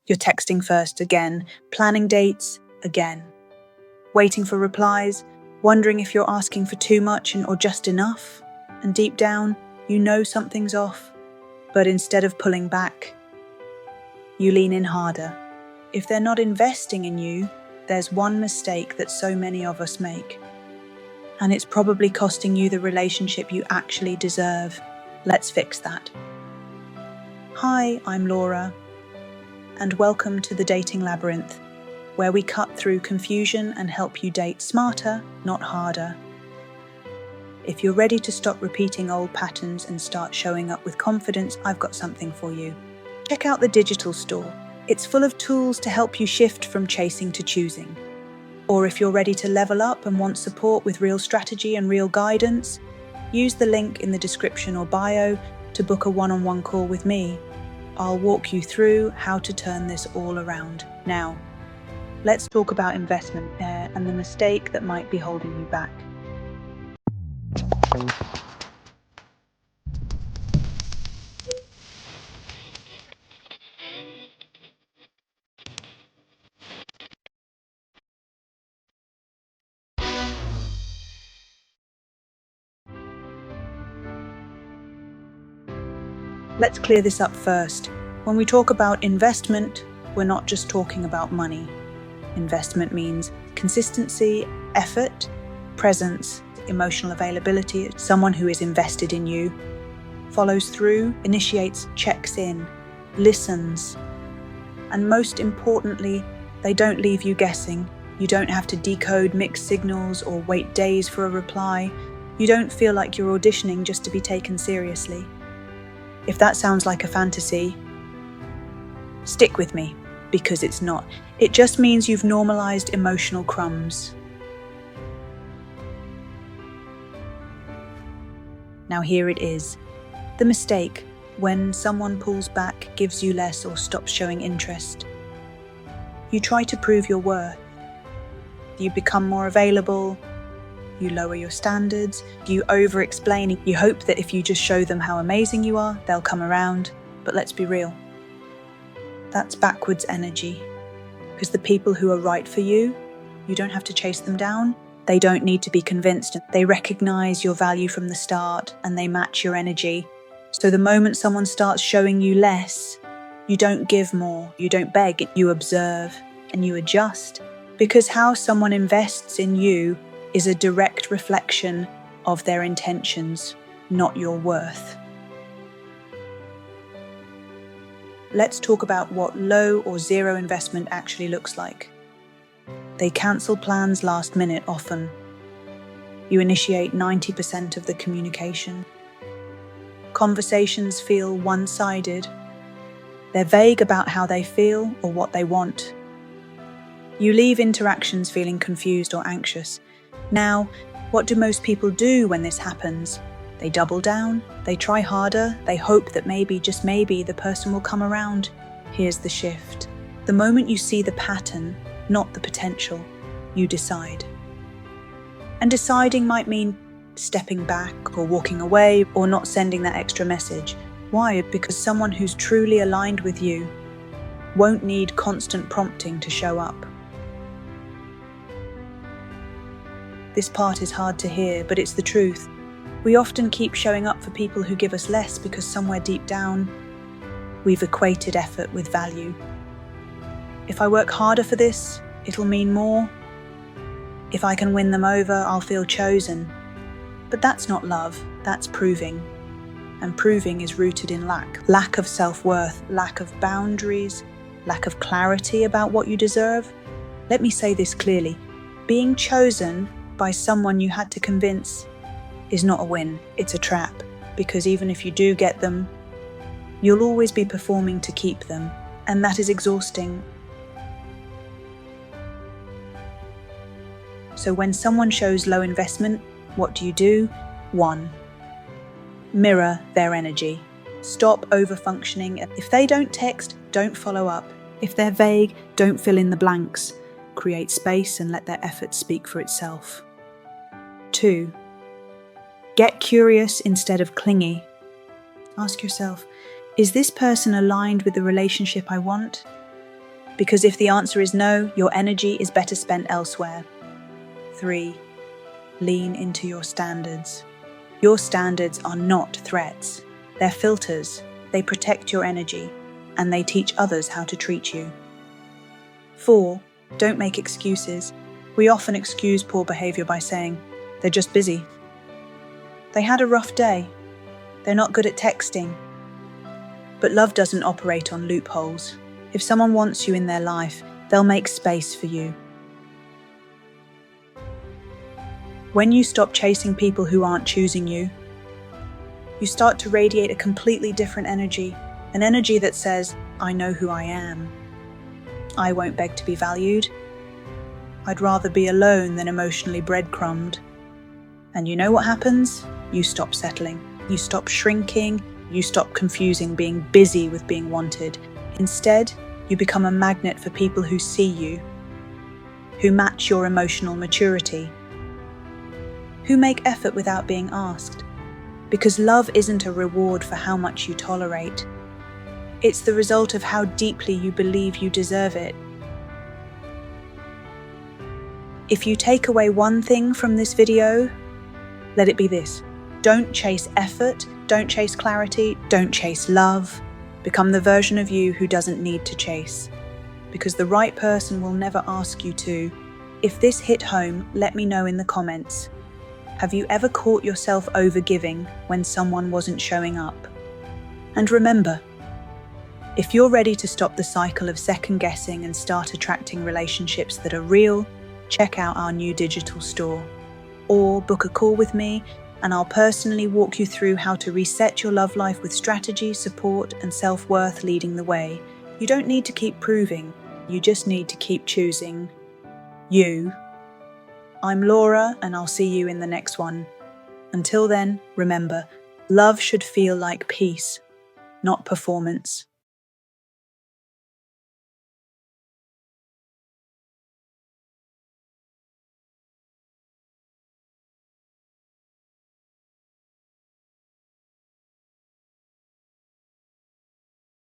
You're texting first again, planning dates again, waiting for replies, wondering if you're asking for too much or just enough. And deep down, you know something's off. But instead of pulling back, you lean in harder. If they're not investing in you, there's one mistake that so many of us make. And it's probably costing you the relationship you actually deserve. Let's fix that. Hi, I'm Laura, and welcome to the Dating Labyrinth, where we cut through confusion and help you date smarter, not harder. If you're ready to stop repeating old patterns and start showing up with confidence, I've got something for you. Check out the digital store. It's full of tools to help you shift from chasing to choosing. Or if you're ready to level up and want support with real strategy and real guidance, use the link in the description or bio to book a one-on-one call with me. I'll walk you through how to turn this all around. Now, let's talk about investment and the mistake that might be holding you back. Let's clear this up first. When we talk about investment, we're not just talking about money. Investment means consistency, effort, presence, emotional availability. Someone who is invested in you, follows through, initiates, checks in, listens. And most importantly, they don't leave you guessing. You don't have to decode mixed signals or wait days for a reply. You don't feel like you're auditioning just to be taken seriously. If that sounds like a fantasy, stick with me, because it's not. It just means you've normalized emotional crumbs. Now here it is. The mistake, when someone pulls back, gives you less, or stops showing interest. You try to prove your worth. You become more available. You lower your standards, you over-explain, you hope that if you just show them how amazing you are, they'll come around. But let's be real. That's backwards energy. Because the people who are right for you, you don't have to chase them down. They don't need to be convinced. They recognize your value from the start and they match your energy. So the moment someone starts showing you less, you don't give more, you don't beg, you observe and you adjust. Because how someone invests in you is a direct reflection of their intentions, not your worth. Let's talk about what low or zero investment actually looks like. They cancel plans last minute often. You initiate 90% of the communication. Conversations feel one-sided. They're vague about how they feel or what they want. You leave interactions feeling confused or anxious. Now, what do most people do when this happens? They double down, they try harder, they hope that maybe, just maybe, the person will come around. Here's the shift. The moment you see the pattern, not the potential, you decide. And deciding might mean stepping back or walking away or not sending that extra message. Why? Because someone who's truly aligned with you won't need constant prompting to show up. This part is hard to hear, but it's the truth. We often keep showing up for people who give us less because somewhere deep down, we've equated effort with value. If I work harder for this, it'll mean more. If I can win them over, I'll feel chosen. But that's not love, that's proving. And proving is rooted in lack of self-worth, lack of boundaries, lack of clarity about what you deserve. Let me say this clearly. Being chosen by someone you had to convince is not a win, it's a trap. Because even if you do get them, you'll always be performing to keep them, and that is exhausting. So when someone shows low investment, what do? 1. Mirror their energy. Stop over-functioning. If they don't text, don't follow up. If they're vague, don't fill in the blanks. Create space and let their effort speak for itself. 2. Get curious instead of clingy. Ask yourself, is this person aligned with the relationship I want? Because if the answer is no, your energy is better spent elsewhere. 3. Lean into your standards. Your standards are not threats. They're filters. They protect your energy, and they teach others how to treat you. 4. Don't make excuses. We often excuse poor behavior by saying, they're just busy. They had a rough day. They're not good at texting. But love doesn't operate on loopholes. If someone wants you in their life, they'll make space for you. When you stop chasing people who aren't choosing you, you start to radiate a completely different energy, an energy that says, I know who I am. I won't beg to be valued. I'd rather be alone than emotionally breadcrumbed. And you know what happens? You stop settling. You stop shrinking. You stop confusing being busy with being wanted. Instead, you become a magnet for people who see you, who match your emotional maturity, who make effort without being asked. Because love isn't a reward for how much you tolerate. It's the result of how deeply you believe you deserve it. If you take away one thing from this video, let it be this. Don't chase effort, don't chase clarity, don't chase love. Become the version of you who doesn't need to chase. Because the right person will never ask you to. If this hit home, let me know in the comments. Have you ever caught yourself overgiving when someone wasn't showing up? And remember, if you're ready to stop the cycle of second guessing and start attracting relationships that are real, check out our new digital store. Or book a call with me and I'll personally walk you through how to reset your love life with strategy, support, and self-worth leading the way. You don't need to keep proving, you just need to keep choosing you. I'm Laura, and I'll see you in the next one. Until then, remember, love should feel like peace, not performance.